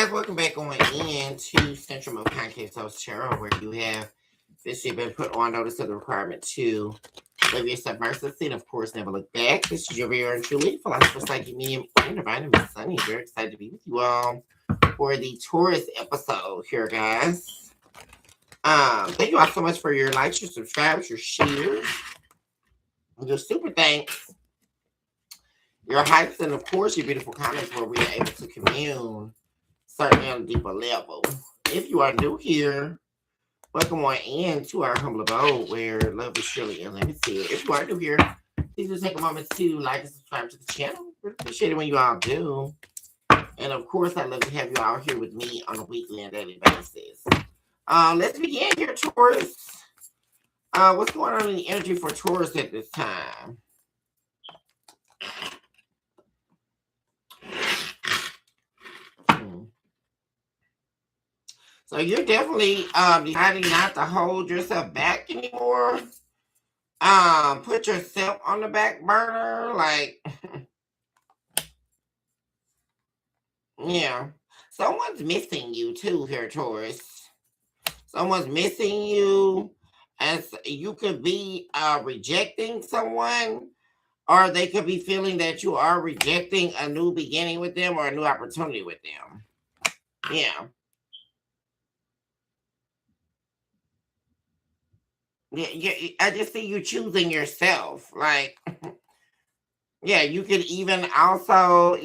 guys, welcome back on into Central Mode Concave Source Tarot, where you have officially been put on notice of the requirement to live your submersive state. Of course, never look back. This is your very own truly philosopher, psychic medium, and divine Miss Sunny. Very excited to be with you all for the Taurus episode here, guys. Thank you all so much for your likes, your subscribes, your shares, your super thanks, your hypes, and of course your beautiful comments where we are able to commune certainly on a deeper level. If you are new here, welcome on in to our humble abode where love is surely unlimited. If you are new here, please do take a moment to like and subscribe to the channel. Really appreciate it when you all do. And of course, I'd love to have you all here with me on a weekly and daily basis. Let's begin here, Taurus. What's going on in the energy for Taurus at this time? So you're definitely deciding not to hold yourself back anymore. Put yourself on the back burner, like yeah. Someone's missing you too here, Taurus. Someone's missing you, and you could be rejecting someone, or they could be feeling that you are rejecting a new beginning with them or a new opportunity with them. Yeah. Yeah, I just see you choosing yourself. Like, yeah, you could even also,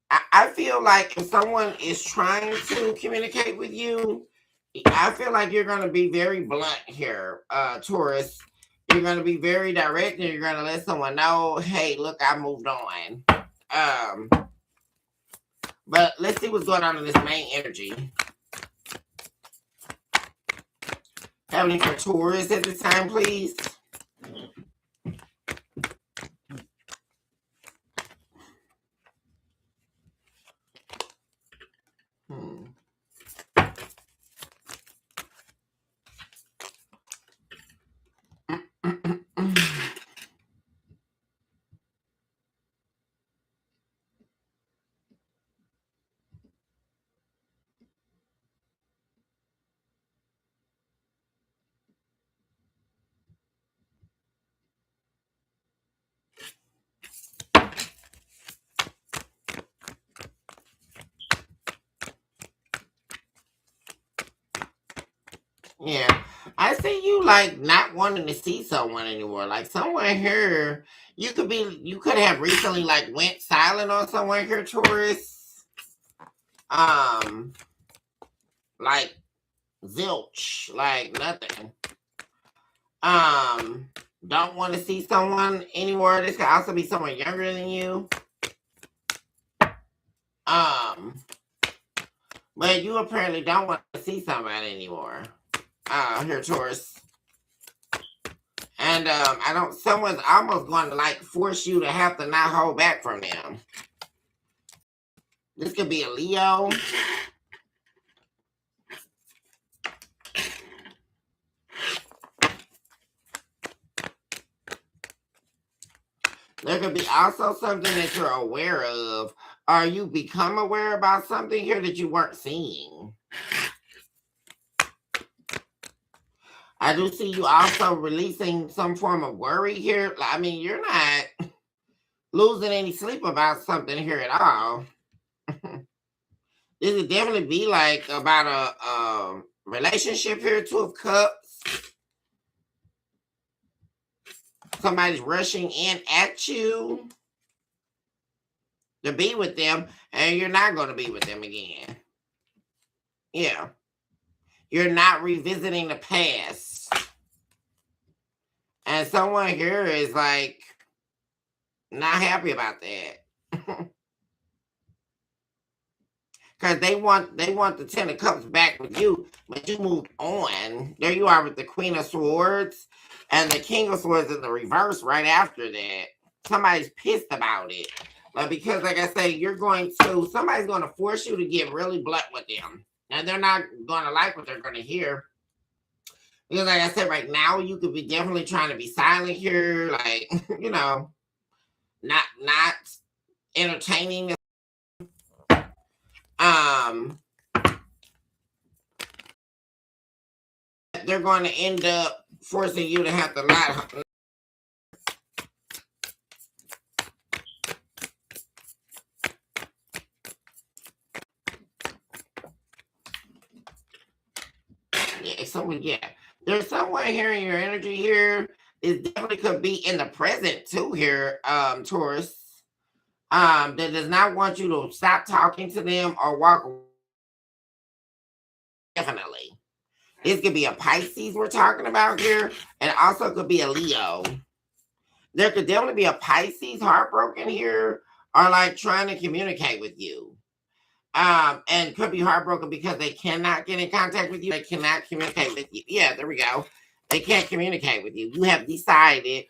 I feel like if someone is trying to communicate with you, I feel like you're going to be very blunt here, Taurus. You're going to be very direct, and you're going to let someone know, hey, look, I moved on. But let's see what's going on in this main energy. Happening for Taurus at this time, please. Yeah, I see you like not wanting to see someone anymore. Like someone here, you could have recently like went silent on someone here, Taurus. Like zilch, like nothing. Don't want to see someone anymore. This could also be someone younger than you. But you apparently don't want to see somebody anymore. Here, Taurus. And someone's almost going to like force you to have to not hold back from them. This could be a Leo. There could be also something that you're aware of, or you become aware about something here that you weren't seeing. I do see you also releasing some form of worry here. I mean, you're not losing any sleep about something here at all. This would definitely be like about a relationship here, Two of Cups. Somebody's rushing in at you to be with them, and you're not going to be with them again. Yeah. You're not revisiting the past. And someone here is like not happy about that. Because they want the Ten of Cups back with you, but you moved on. There you are with the Queen of Swords and the King of Swords in the reverse right after that. Somebody's pissed about it. But because, like I say, somebody's going to force you to get really blunt with them. And they're not going to like what they're going to hear. Because like I said, right now, you could be definitely trying to be silent here. Like, not entertaining. they're going to end up forcing you to have to lie. Yeah, there's someone here in your energy here. It definitely could be in the present too here, Taurus. That does not want you to stop talking to them or walk away. Definitely. This could be a Pisces we're talking about here, and also could be a Leo. There could definitely be a Pisces heartbroken here, or like trying to communicate with you. And could be heartbroken because they cannot get in contact with you. They cannot communicate with you. Yeah, there we go. They can't communicate with you. You have decided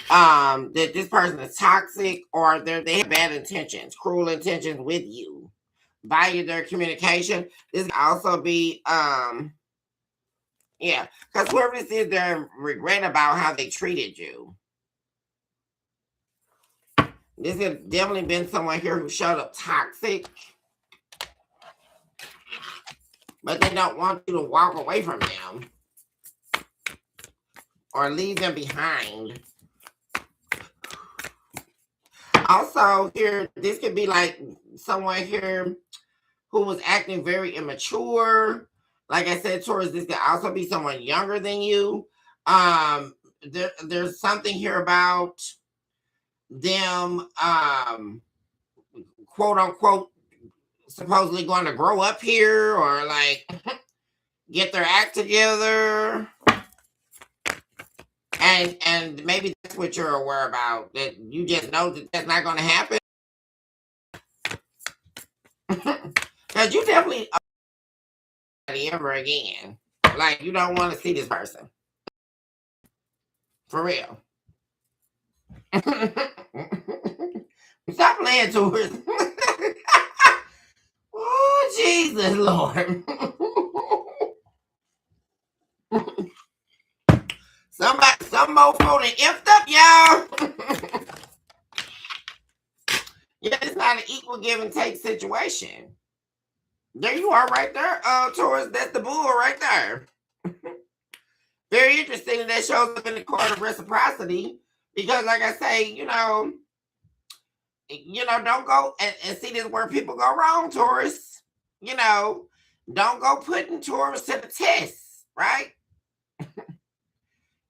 that this person is toxic, or they have bad intentions, cruel intentions with you via their communication. This can also be yeah, because whoever this is, they're regret about how they treated you. This has definitely been someone here who showed up toxic, but they don't want you to walk away from them or leave them behind. Also, here, this could be like someone here who was acting very immature. Like I said, Taurus, this could also be someone younger than you. There's something here about them, quote unquote, supposedly going to grow up here or like get their act together. And maybe that's what you're aware about, that you just know that that's not going to happen. Because you definitely ever again. Like, you don't want to see this person. For real. Stop playing to us. Oh, Jesus, Lord. Some mofo done effed up, y'all. Yeah, it's not an equal give and take situation. There you are right there, Taurus. That's the bull right there. Very interesting that shows up in the card of reciprocity. Because like I say, you know, don't go and see this where people go wrong, Taurus. You know, don't go putting Taurus to the test, right?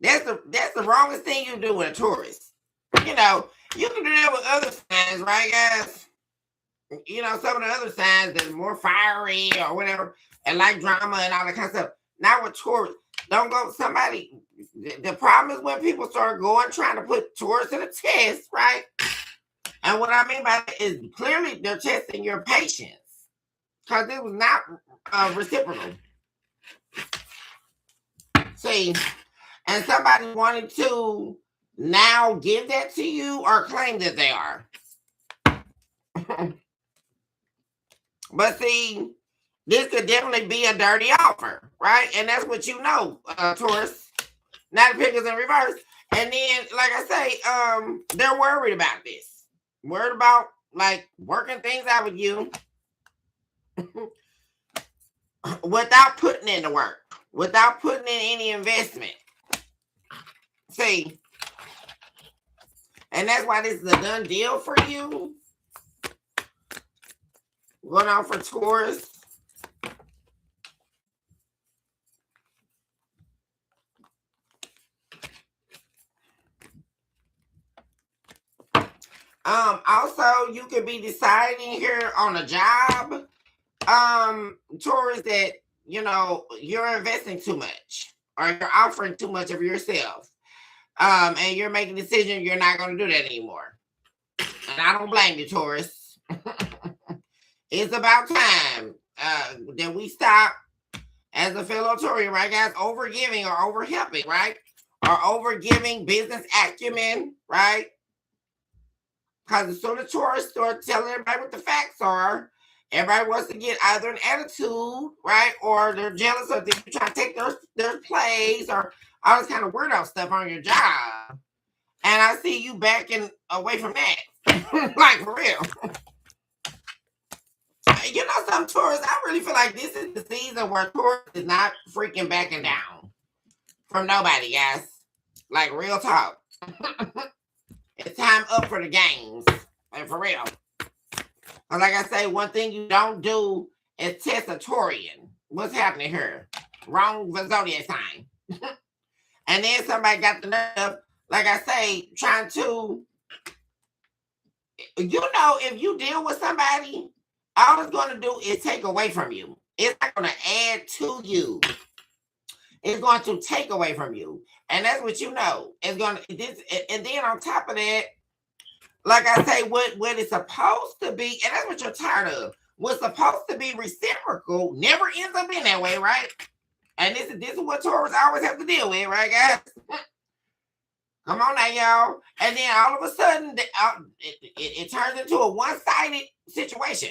That's the wrongest thing you do with a Taurus. You know, you can do that with other signs, right, guys? You know, some of the other signs that's more fiery or whatever, and like drama and all that kind of stuff. Not with Taurus. Don't go somebody. The problem is when people start trying to put Taurus to the test, right? And what I mean by that is clearly they're testing your patience, because it was not reciprocal. See, and somebody wanted to now give that to you or claim that they are. But see, this could definitely be a dirty offer, right? And that's what you know, Taurus. Now the pick is in reverse. And then, like I say, they're worried about this. Worried about, like, working things out with you without putting in the work, without putting in any investment. See? And that's why this is a done deal for you. Going on for Taurus. Also, you could be deciding here on a job, Taurus, that, you know, you're investing too much or you're offering too much of yourself. And you're making a decision you're not going to do that anymore. And I don't blame you, Taurus. It's about time that we stop as a fellow Taurian, right, guys? Overgiving or overhelping, right? Or overgiving business acumen, right? Because as soon as Taurus starts telling everybody what the facts are, everybody wants to get either an attitude, right? Or they're jealous or they're trying to take their place or all this kind of weirdo stuff on your job. And I see you backing away from that. Like, for real. You know, some Taurus, I really feel like this is the season where Taurus is not freaking backing down from nobody, guys. Like, real talk. It's time up for the games. Like, for real. And like I say, one thing you don't do is test a Taurian. What's happening here? Wrong zodiac sign. And then somebody got the nerve, like I say, trying to, you know, if you deal with somebody, all it's going to do is take away from you. It's not going to add to you. It's going to take away from you. And that's what you know. It's going to, this, and then on top of that, like I say, what it's supposed to be, and that's what you're tired of. What's supposed to be reciprocal never ends up being that way, right? And this is what Taurus always have to deal with, right, guys? Come on now, y'all. And then all of a sudden, it turns into a one-sided situation,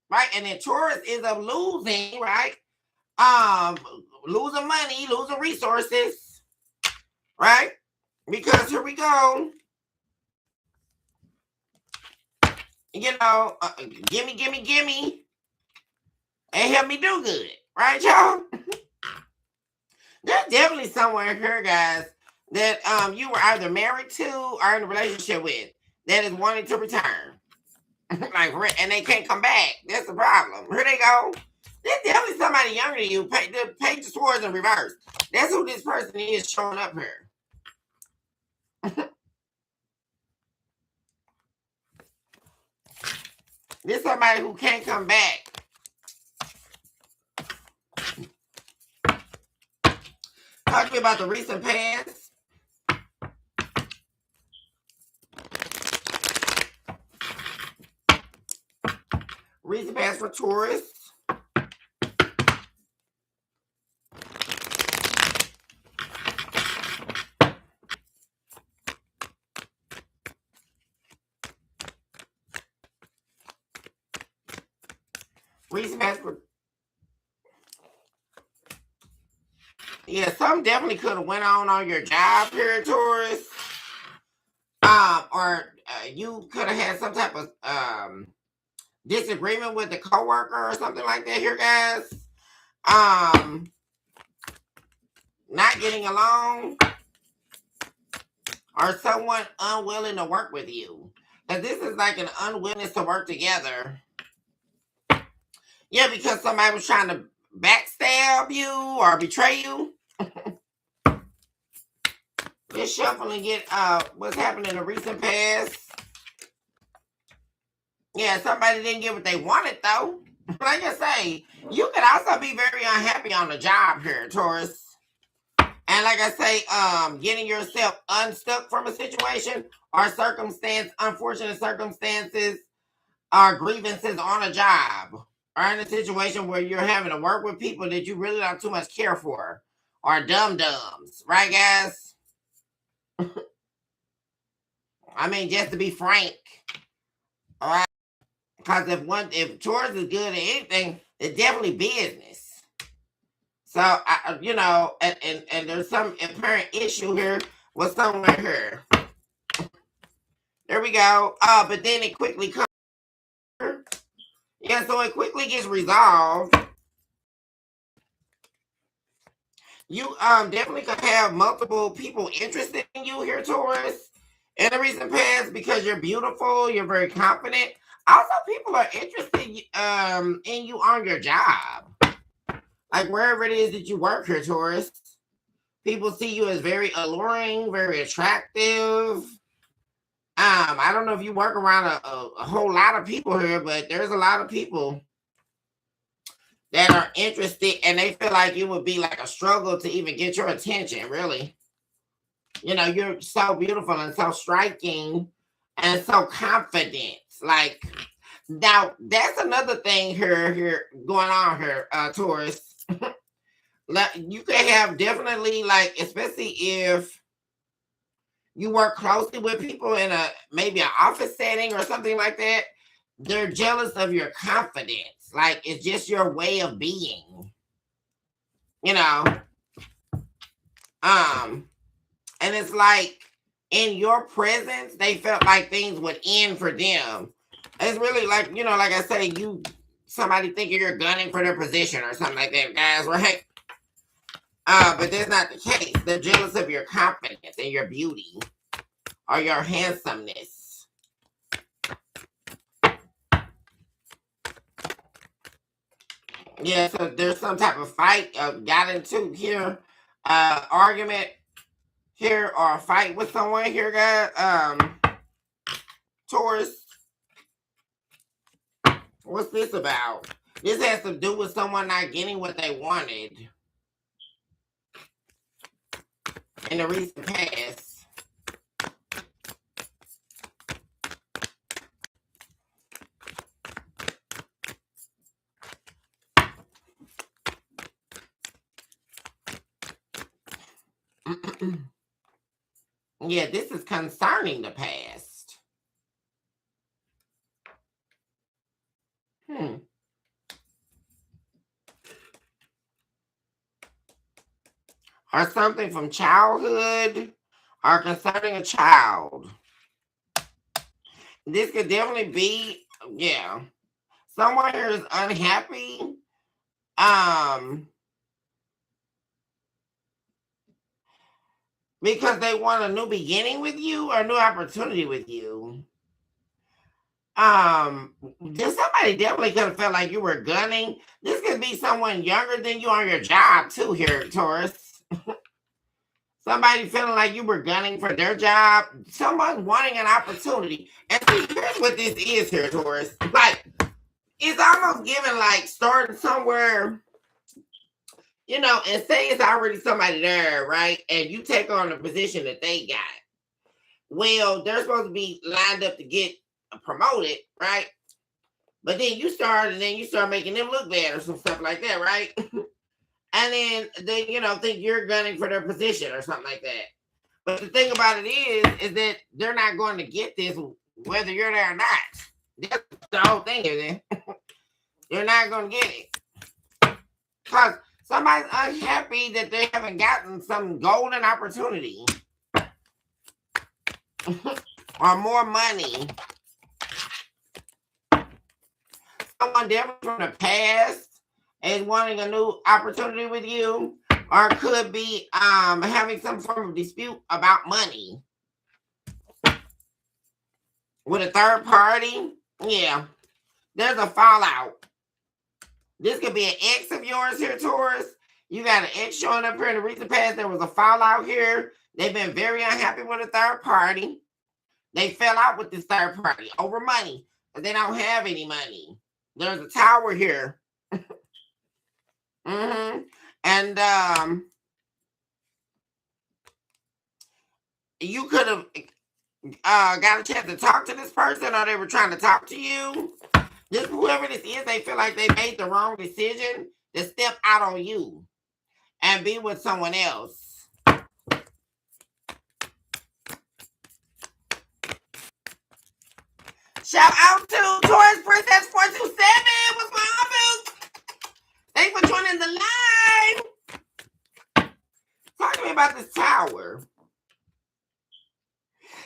right? And then Taurus ends up losing, right? Losing money, losing resources, right? Because here we go. You know, gimme, and help me do good, right, y'all? There's definitely somewhere here, guys, that you were either married to or in a relationship with that is wanting to return, like, and they can't come back. That's the problem. Here they go. There's definitely somebody younger than you. The page of swords in reverse. That's who this person is showing up here. This somebody who can't come back. Talk to me about the recent past. Recent past for Taurus. Recent past for... Yeah, something definitely could have went on your job here, Taurus. Or you could have had some type of disagreement with the coworker or something like that here, guys. Not getting along, or someone unwilling to work with you. That this is like an unwillingness to work together. Yeah, because somebody was trying to backstab you or betray you. Let's shuffle and get what's happened in the recent past. Yeah, somebody didn't get what they wanted, though. Like I say, you could also be very unhappy on the job here, Taurus. And like I say, getting yourself unstuck from a situation or circumstance, unfortunate circumstances or grievances on a job, or in a situation where you're having to work with people that you really don't too much care for, or dum-dums, right, guys? I mean, just to be frank, all right? Because if Taurus is good at anything, it's definitely business. So, you know, and there's some apparent issue here with somewhere here. There we go. But then it quickly comes. Yeah, so it quickly gets resolved. You definitely could have multiple people interested in you here, Taurus, in the recent past, because you're beautiful, you're very confident. Also, people are interested in you on your job. Like wherever it is that you work here, Taurus. People see you as very alluring, very attractive. I don't know if you work around a whole lot of people here, but there's a lot of people that are interested, and they feel like it would be like a struggle to even get your attention, really. You know, you're so beautiful and so striking and so confident. Like, now, that's another thing here going on here, Taurus. You could have definitely, like, especially if you work closely with people in maybe an office setting or something like that, they're jealous of your confidence. Like, it's just your way of being, you know. And it's like in your presence, they felt like things would end for them. It's really like, you know, like I say, you somebody thinking you're gunning for their position or something like that, guys, right? But that's not the case. They're jealous of your confidence and your beauty or your handsomeness. Yeah, so there's some type of fight got into here, argument here, or a fight with someone here, guys. Taurus. What's this about? This has to do with someone not getting what they wanted in the recent past. Yeah, this is concerning the past. Or something from childhood or concerning a child. This could definitely be, yeah. Someone here is unhappy. Because they want a new beginning with you or a new opportunity with you. Somebody definitely could have felt like you were gunning. This could be someone younger than you on your job too here, Taurus. Somebody feeling like you were gunning for their job. Someone wanting an opportunity. And see, here's what this is here, Taurus. Like, it's almost giving like starting somewhere, you know, and say it's already somebody there, right? And you take on the position that they got. Well, they're supposed to be lined up to get promoted, right? But then you start making them look bad or some stuff like that, right? And then they, you know, think you're gunning for their position or something like that. But the thing about it is that they're not going to get this whether you're there or not. That's the whole thing here then. You're not going to get it. Because somebody's unhappy that they haven't gotten some golden opportunity. Or more money. Someone different from the past is wanting a new opportunity with you, or could be having some form of dispute about money with a third party. Yeah, there's a fallout. This could be an ex of yours here, Taurus. You got an ex showing up here in the recent past. There was a fallout here. They've been very unhappy with a third party. They fell out with this third party over money, but they don't have any money. There's a tower here. And you could have got a chance to talk to this person, or they were trying to talk to you. Just whoever this is, they feel like they made the wrong decision to step out on you and be with someone else. Shout out to Taurus Princess 427. What's going on, boo? Thanks for joining the live. Talk to me about this tower.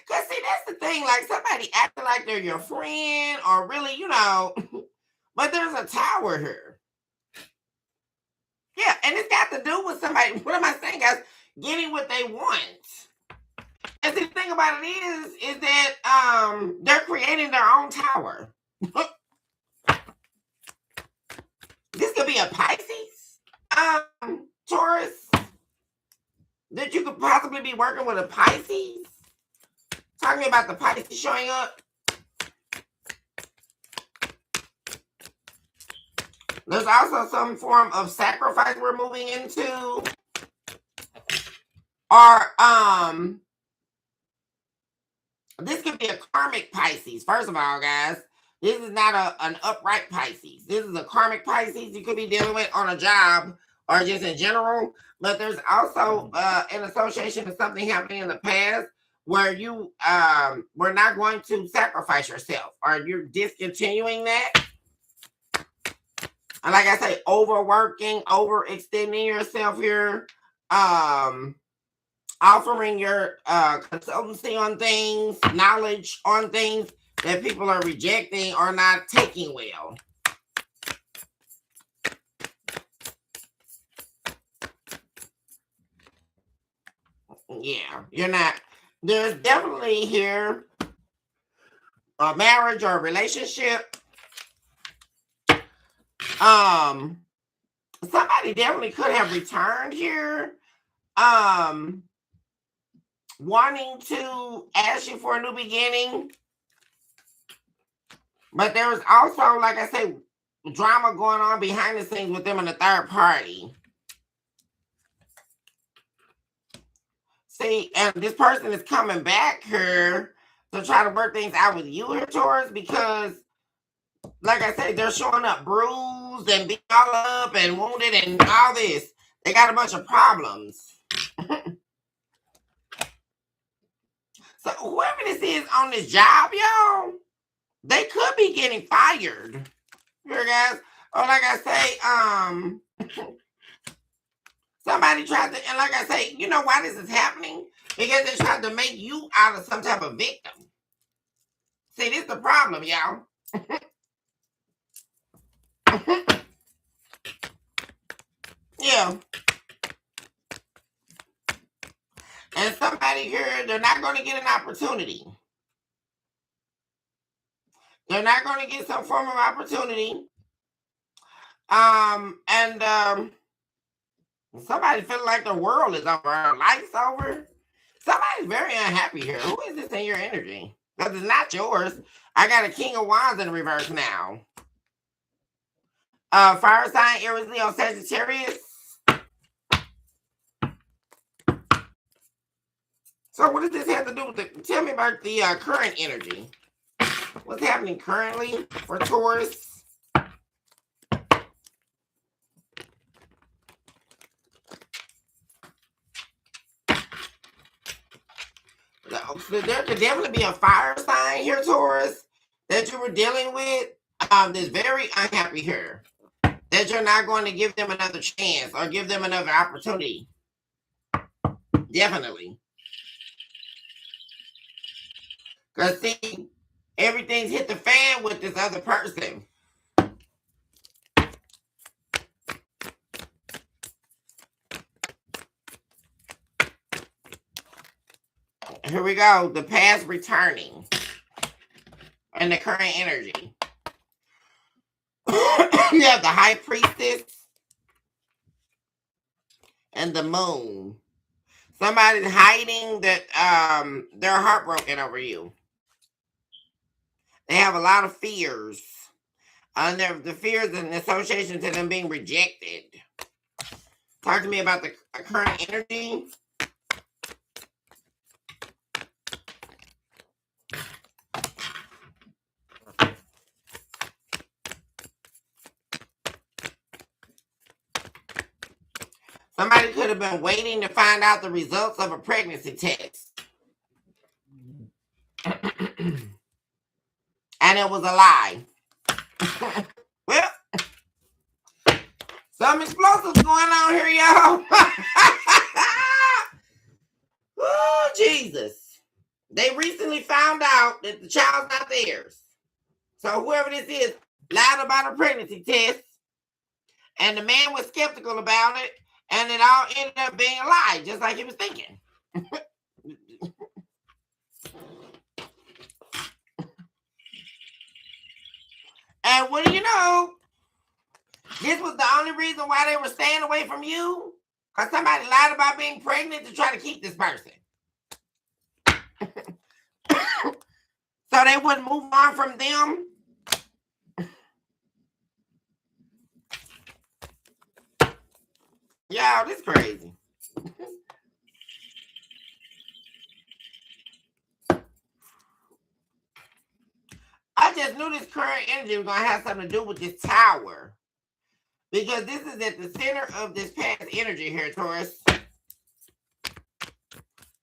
Because, see, that's the thing. Like, somebody acting like they're your friend or really, you know. But there's a tower here. Yeah, and it's got to do with somebody. What am I saying, guys? Getting what they want. And see, the thing about it is that they're creating their own tower. This could be a Pisces, Taurus. That you could possibly be working with a Pisces. Talking about the Pisces showing up. There's also some form of sacrifice we're moving into. Or this could be a karmic Pisces. First of all, guys, this is not an upright Pisces. This is a karmic Pisces you could be dealing with on a job or just in general. But there's also an association of something happening in the past where you were not going to sacrifice yourself, or you're discontinuing that. And like I say, overworking, overextending yourself here. Offering your consultancy on things, knowledge on things that people are rejecting or not taking well. Yeah, you're not. There's definitely here a marriage or a relationship. Somebody definitely could have returned here. Wanting to ask you for a new beginning. But there was also, like I say, drama going on behind the scenes with them and the third party. See, and this person is coming back here to try to work things out with you here, Taurus, because, like I said, they're showing up bruised and beat all up and wounded and all this. They got a bunch of problems. So whoever this is on this job, y'all, they could be getting fired. Here, guys. Or like I say, somebody tried to, and like I say, you know why this is happening? Because they tried to make you out of some type of victim. See, this is the problem, y'all. Yeah. And somebody here, they're not going to get an opportunity. They're not going to get some form of opportunity. Somebody feeling like the world is over, our life's over. Somebody's very unhappy here. Who is this in your energy? Because it's not yours. I got a King of Wands in reverse now. Fire sign, Aries, Leo, Sagittarius. So what does this have to do with it? Tell me about the current energy. What's happening currently for Taurus? So there could definitely be a fire sign here, Taurus, that you were dealing with. That's very unhappy here. That you're not going to give them another chance or give them another opportunity. Definitely. Because see, everything's hit the fan with this other person. Here we go. The past returning. And the current energy. You have the High Priestess. And the Moon. Somebody's hiding that they're heartbroken over you. They have a lot of fears. The fears in association to them being rejected. Talk to me about the current energy. Somebody could have been waiting to find out the results of a pregnancy test. And it was a lie. Well, some explosives going on here, y'all. Oh, Jesus. They recently found out that the child's not theirs. So whoever this is lied about a pregnancy test. And the man was skeptical about it. And it all ended up being a lie, just like he was thinking. And what do you know? This was the only reason why they were staying away from you. Because somebody lied about being pregnant to try to keep this person. So they wouldn't move on from them. Y'all, this crazy. I just knew this current energy was going to have something to do with this tower. Because this is at the center of this past energy here, Taurus.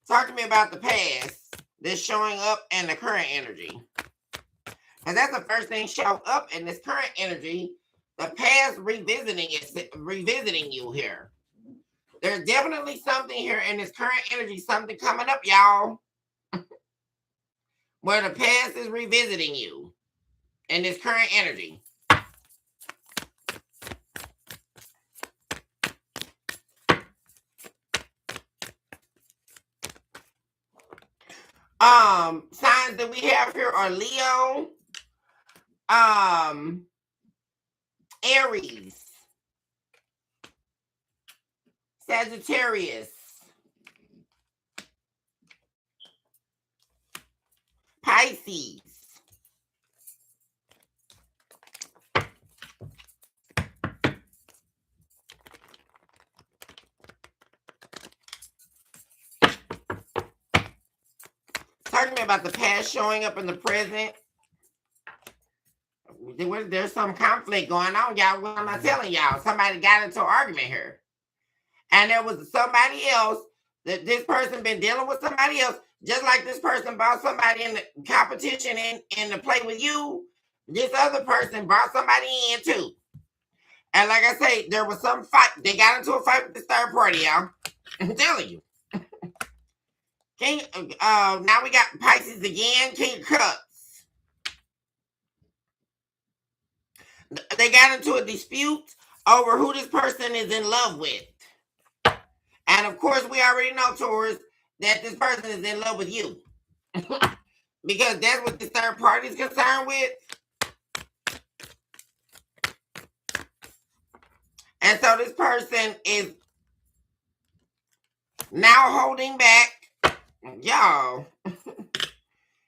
Talk to me about the past that's showing up in the current energy. And that's the first thing show up in this current energy. The past revisiting you here. There's definitely something here in this current energy, something coming up, y'all. Where the past is revisiting you in this current energy. Signs that we have here are Leo, Aries, Sagittarius, Pisces, talking to me about the past showing up in the present. There's some conflict going on, y'all. What am I telling y'all? Somebody got into an argument here. And there was somebody else, that this person been dealing with somebody else, just like this person brought somebody in the competition in to play with you. This other person brought somebody in too. And like I say, there was some fight. They got into a fight with this third party, y'all. I'm telling you. Now we got Pisces again, King of Cups. They got into a dispute over who this person is in love with. And of course, we already know, Taurus, that this person is in love with you. Because that's what this third party is concerned with. And so this person is now holding back. Y'all,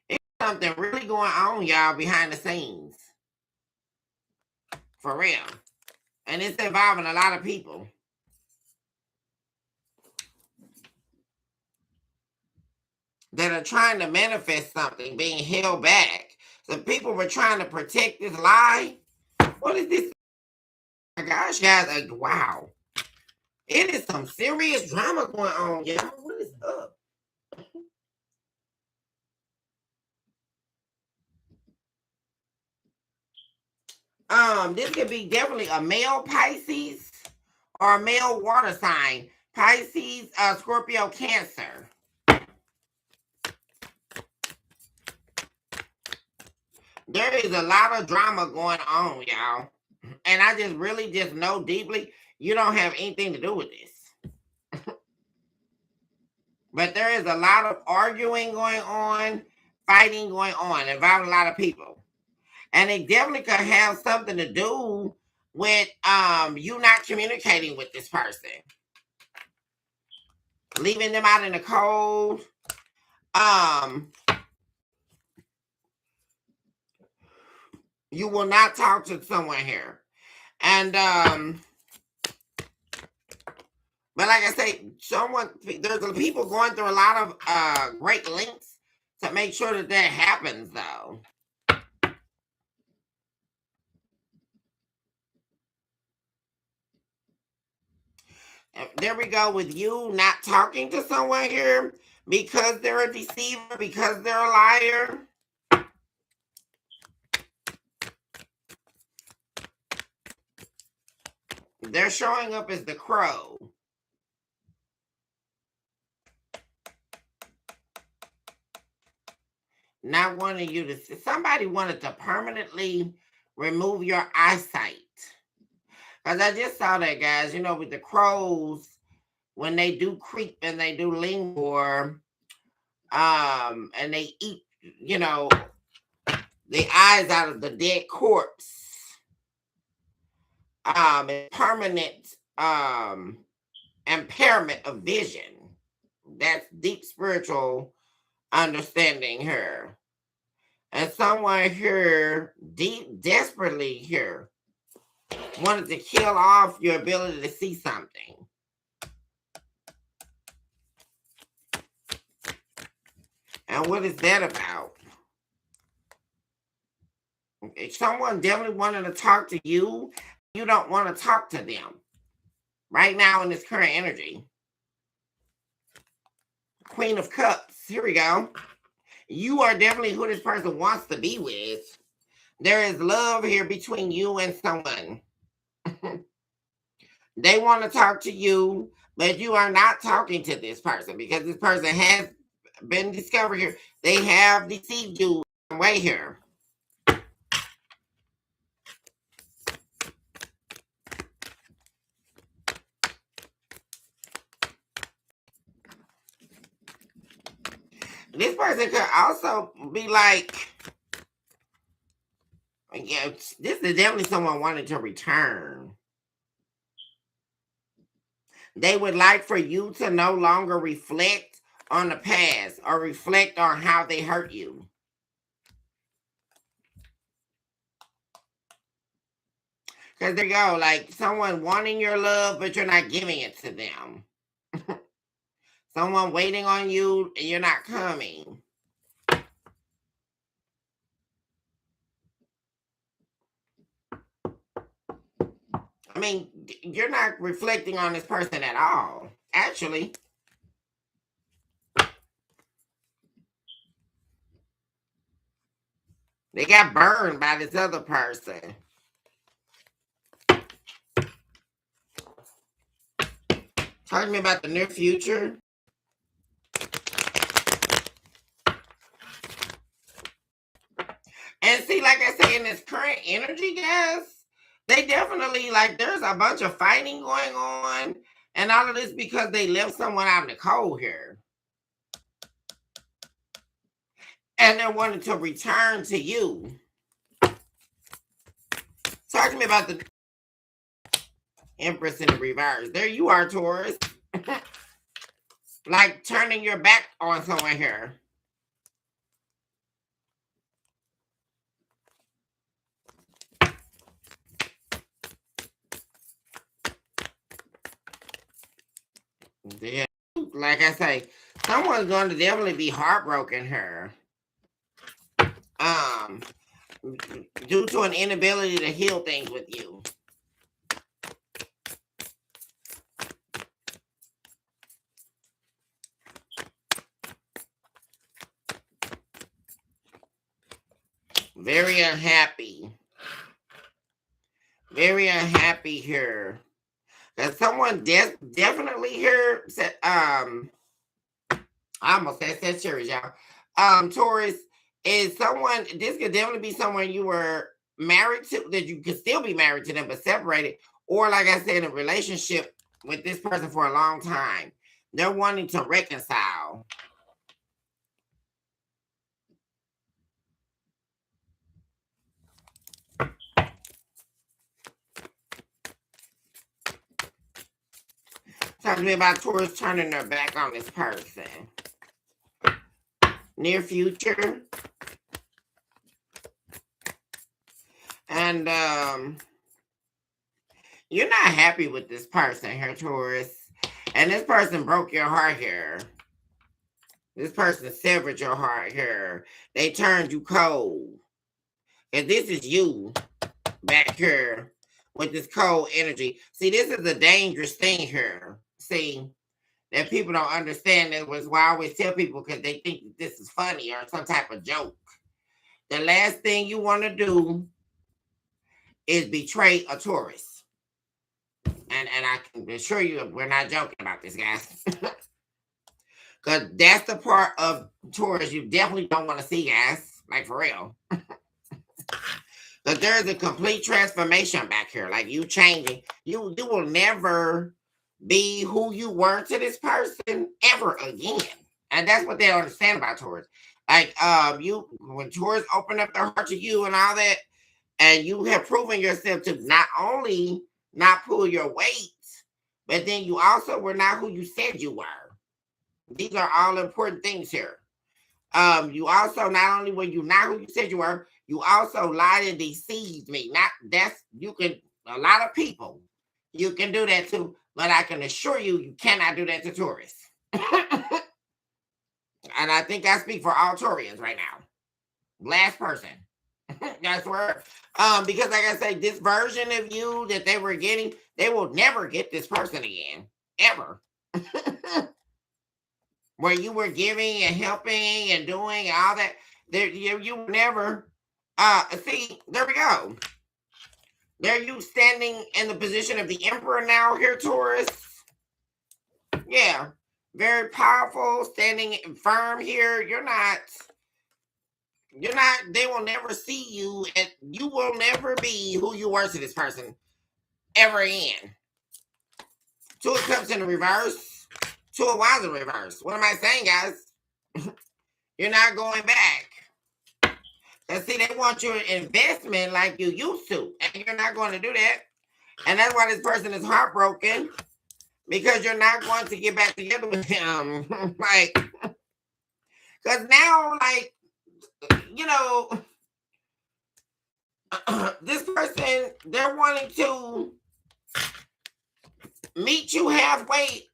it's something really going on, y'all, behind the scenes. For real. And it's involving a lot of people. That are trying to manifest something, being held back. So people were trying to protect this lie. What is this? Oh my gosh, guys, wow. It is some serious drama going on, y'all. What is up? This could be definitely a male Pisces or a male water sign. Pisces, Scorpio, Cancer. There is a lot of drama going on, y'all. And I just really just know deeply you don't have anything to do with this. But there is a lot of arguing going on, fighting going on, involving a lot of people. And it definitely could have something to do with you not communicating with this person. Leaving them out in the cold. You will not talk to someone here. And but like I say, there's people going through a lot of great lengths to make sure that happens, though. There we go with you not talking to someone here because they're a deceiver, because they're a liar. They're showing up as the crow. Not wanting you to see. Somebody wanted to permanently remove your eyesight. Because I just saw that, guys, you know, with the crows, when they do creep and they do linger, and they eat, you know, the eyes out of the dead corpse. Permanent impairment of vision. That's deep spiritual understanding here. And someone here, desperately here, wanted to kill off your ability to see something. And what is that about? If someone definitely wanted to talk to you, you don't want to talk to them right now in this current energy. Queen of Cups. Here we go. You are definitely who this person wants to be with. There is love here between you and someone. They want to talk to you, but you are not talking to this person because this person has been discovered here. They have deceived you way here. This person could also be like, yeah, this is definitely someone wanting to return. They would like for you to no longer reflect on the past or reflect on how they hurt you. Because there you go, like someone wanting your love, but you're not giving it to them. Someone waiting on you and you're not coming. I mean, you're not reflecting on this person at all, actually. They got burned by this other person. Talk to me about the near future. And see, like I say, in this current energy, guys, they definitely, like, there's a bunch of fighting going on. And all of this because they left someone out in the cold here. And they're wanting to return to you. Talk to me about the Empress in the reverse. There you are, Taurus. Like turning your back on someone here. Yeah, like I say, someone's going to definitely be heartbroken here. Due to an inability to heal things with you. Very unhappy. Very unhappy here. That someone definitely here said, I almost said Sagittarius, y'all. Taurus is someone, this could definitely be someone you were married to, that you could still be married to them, but separated. Or like I said, in a relationship with this person for a long time. They're wanting to reconcile. Talk to me about Taurus turning their back on this person. Near future. And you're not happy with this person here, Taurus. And this person broke your heart here. This person severed your heart here. They turned you cold. And this is you back here with this cold energy. See, this is a dangerous thing here. See, that people don't understand. That was why I always tell people, because they think this is funny or some type of joke. The last thing you want to do is betray a Taurus. And I can assure you we're not joking about this, guys. Because that's the part of Taurus you definitely don't want to see, guys. Like, for real. Because there's a complete transformation back here. Like, you changing. You will never be who you were to this person ever again. And that's what they don't understand about Taurus. Like, when Taurus opened up their heart to you and all that, and you have proven yourself to not only not pull your weight, but then you also were not who you said you were. These are all important things here. You also, not only were you not who you said you were, you also lied and deceived me. A lot of people, you can do that too, but I can assure you, you cannot do that to Taurus. And I think I speak for all Taurians right now. Last person. That's where, because like I say, this version of you that they were getting, they will never get this person again, ever. Where you were giving and helping and doing all that, you never. See, there we go. There you standing in the position of the Emperor now here, Taurus. Yeah, very powerful, standing firm here. You're not. They will never see you, and you will never be who you were to this person ever again. Two of Cups in the reverse. Two of Wands in reverse. What am I saying, guys? You're not going back. And see, they want your investment like you used to, and you're not going to do that. And that's why this person is heartbroken, because you're not going to get back together with him. Like, because now, like, you know, this person, they're wanting to meet you halfway,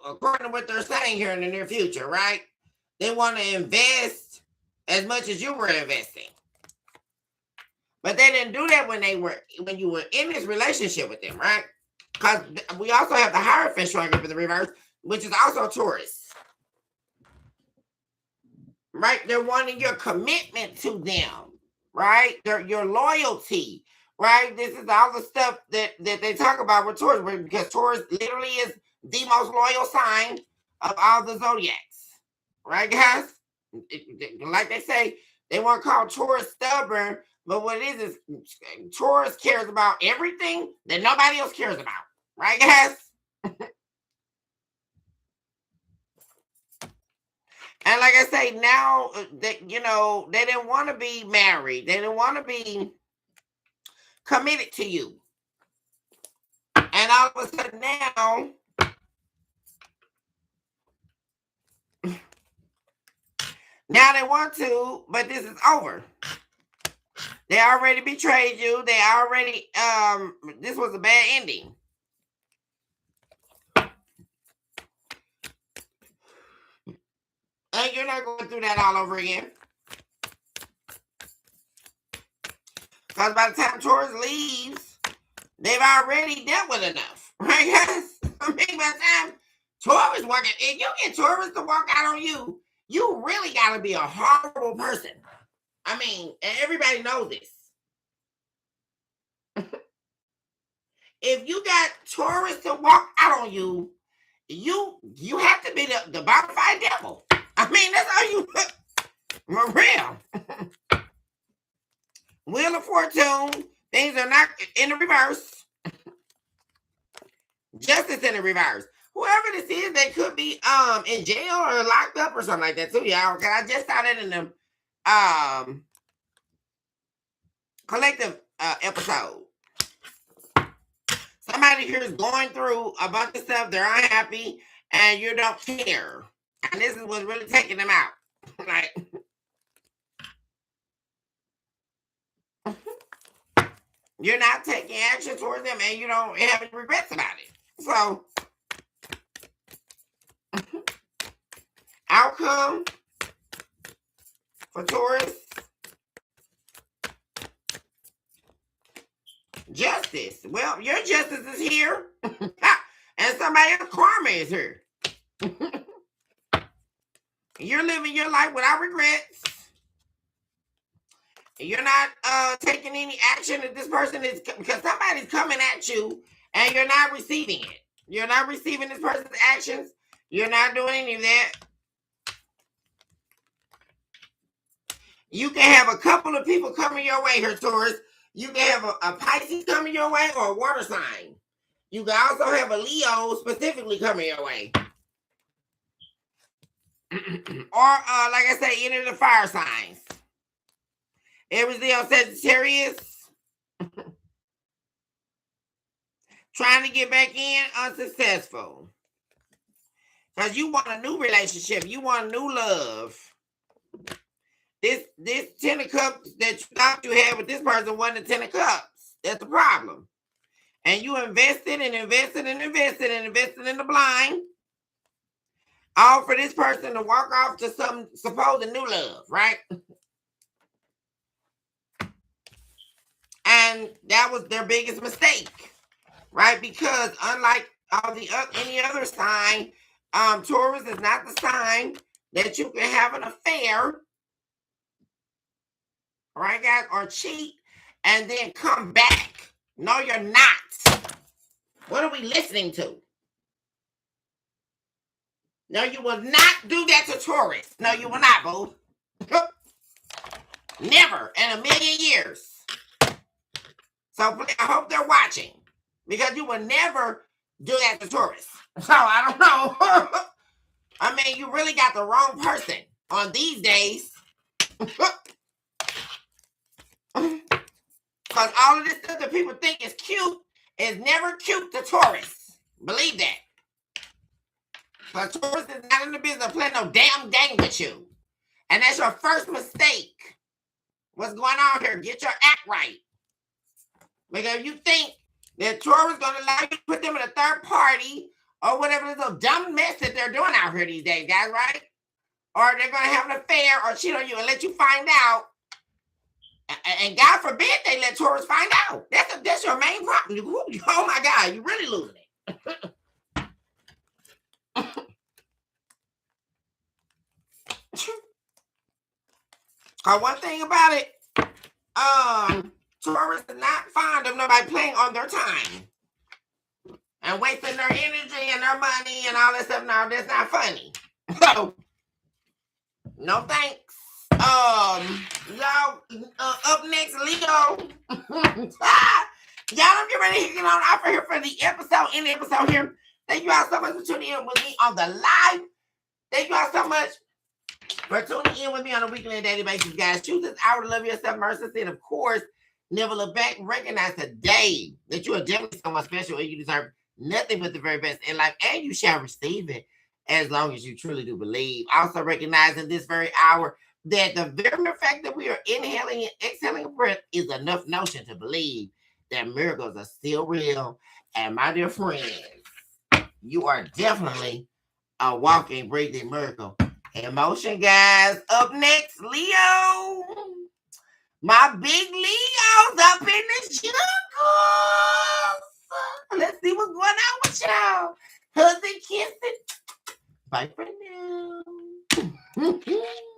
according to what they're saying here in the near future, right? They want to invest as much as you were investing. But they didn't do that when you were in this relationship with them, right? Because we also have the Hierophant showing up in the reverse, which is also Taurus. Right? They're wanting your commitment to them, right? Your loyalty, right? This is all the stuff that they talk about with Taurus, because Taurus literally is the most loyal sign of all the zodiacs, right, guys? Like they say, they want to call Taurus stubborn, but what it is Taurus cares about everything that nobody else cares about, right, guys? And like I say, now that they didn't want to be married, they didn't want to be committed to you, and all of a sudden now they want to, but this is over. They already betrayed you. They already this was a bad ending. And you're not going through that all over again. Because by the time Taurus leaves, they've already dealt with enough. Right, guys? I mean, by the time Taurus walking, if you get Taurus to walk out on you, you really got to be a horrible person. I mean, and everybody knows this. If you got Taurus to walk out on you, you have to be the bona fide devil. I mean, that's how you for real. Wheel of Fortune, things are not in the reverse. Justice in the reverse. Whoever this is, they could be in jail or locked up or something like that too, y'all. Because I just saw that in the collective episode. Somebody here is going through a bunch of stuff, they're unhappy, and you don't care. And this is what's really taking them out. Like, you're not taking action towards them, and you don't have any regrets about it. So, outcome for Taurus. Justice. Well, your justice is here. And somebody else's karma is here. You're living your life without regrets. You're not taking any action that this person is, because somebody's coming at you and you're not receiving it. You're not receiving this person's actions. You're not doing any of that. You can have a couple of people coming your way here, Taurus. You can have a Pisces coming your way or a water sign. You can also have a Leo specifically coming your way. Or, like I say, any of the fire signs. Aries, Leo, Sagittarius. Trying to get back in, unsuccessful. Because you want a new relationship. You want new love. This 10 of Cups that you thought you had with this person wasn't a 10 of Cups. That's the problem. And you invested and invested and invested and invested in the blind. All for this person to walk off to some supposed new love, right? And that was their biggest mistake, right? Because unlike any other sign, Taurus is not the sign that you can have an affair, right, guys, or cheat and then come back. No, you're not. What are we listening to? No, you will not do that to Taurus. No, you will not, boo. Never in a million years. So I hope they're watching, because you will never do that to Taurus. So I don't know. I mean, you really got the wrong person. on these days. Because all of this stuff that people think is cute is never cute to Taurus. Believe that. But Taurus is not in the business of playing no damn game with you. And that's your first mistake. What's going on here? Get your act right. Because you think that Taurus is going to allow you to put them in a third party or whatever this little dumb mess that they're doing out here these days, guys, right? Or they're going to have an affair or cheat on you and let you find out. And God forbid they let Taurus find out. That's your main problem. Oh my God, you're really losing it. One thing about it, Taurus is not fond of nobody playing on their time and wasting their energy and their money and all that stuff. No, that's not funny. So, no thanks. Y'all, up next, Leo. Y'all don't get ready to get on off here for the episode, in the episode here. Thank you all so much for tuning in with me on the live. Thank you all so much for tuning in with me on a weekly and daily basis, guys. Choose this hour to love yourself, mercy, and of course, never look back. Recognize today that you are definitely someone special and you deserve nothing but the very best in life, and you shall receive it as long as you truly do believe. Also recognizing this very hour that the very mere fact that we are inhaling and exhaling a breath is enough notion to believe that miracles are still real. And my dear friends, you are definitely a walking, breathing miracle in motion, guys. Up next, Leo. My big Leos up in the jungle. Let's see what's going on with y'all. Hugs and kisses. Bye for now.